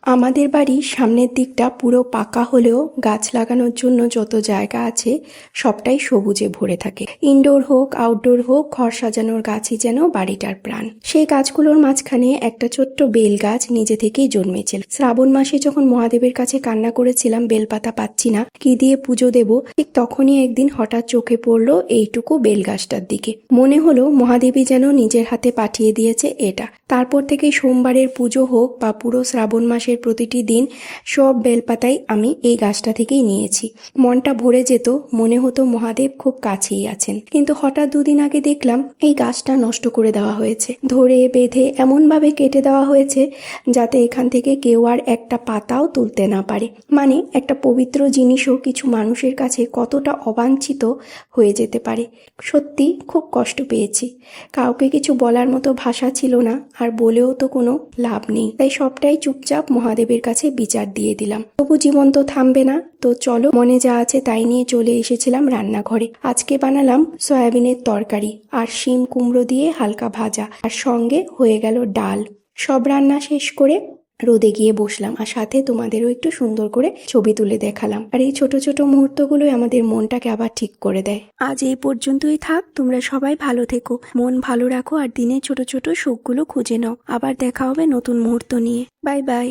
আমাদের বাড়ির সামনের দিকটা পুরো পাকা হলেও গাছ লাগানোর জন্য যত জায়গা আছে সবটাই সবুজে ভরে থাকে। ইনডোর হোক আউটডোর হোক, ঘর সাজানোর গাছই যেন বাড়িটার প্রাণ। সেই গাছগুলোর মাঝখানে একটা ছোট্ট বেল গাছ নিজে থেকেই জন্মেছিল। শ্রাবণ মাসে যখন মহাদেবের কাছে কান্না করেছিলাম বেলপাতা পাচ্ছি না, কি দিয়ে পুজো দেব, ঠিক তখনই একদিন হঠাৎ চোখে পড়লো এইটুকু বেল গাছটার দিকে। মনে হলো মহাদেবী যেন নিজের হাতে পাঠিয়ে দিয়েছে এটা। তারপর থেকে সোমবারের পুজো হোক বা পুরো শ্রাবণ মাসের প্রতিটি দিন সব বেলপাতাই আমি এই গাছটা থেকেই নিয়েছি। মনটা ভরে যেত, মনে হতো মহাদেব খুব কাছেই আছেন। কিন্তু হঠাৎ দুদিন আগে দেখলাম এই গাছটা নষ্ট করে দেওয়া হয়েছে, ধরে বেঁধে এমনভাবে কেটে দেওয়া হয়েছে যাতে এখান থেকে কেউ আর একটা পাতাও তুলতে না পারে। মানে একটা পবিত্র জিনিসও কিছু মানুষের কাছে কতটা অবাঞ্ছিত হয়ে যেতে পারে। সত্যি খুব কষ্ট পেয়েছি। কাউকে কিছু বলার মতো ভাষা ছিল না, আর বলেও তো কোনো লাভ নেই। তাই সবটাই চুপচাপ মহাদেবের কাছে বিচার দিয়ে দিলাম। তবু জীবন তো থামবে না, তো চলো মনে যা আছে তাই নিয়ে চলে এসেছিলাম রান্নাঘরে। আজকে বানালাম সয়াবিনের তরকারি আর শিম কুমড়ো দিয়ে হালকা ভাজা, আর সঙ্গে হয়ে গেল ডাল। সব রান্না শেষ করে রোদে গিয়ে বসলাম, আর সাথে তোমাদেরও একটু সুন্দর করে ছবি তুলে দেখালাম। আর এই ছোট ছোট মুহূর্তগুলোই আমাদের মনটাকে আবার ঠিক করে দেয়। আজ এই পর্যন্তই থাক। তোমরা সবাই ভালো থেকো, মন ভালো রাখো, আর দিনের ছোট ছোট সুখগুলো খুঁজে নাও। আবার দেখা হবে নতুন মুহূর্ত নিয়ে। Bye bye.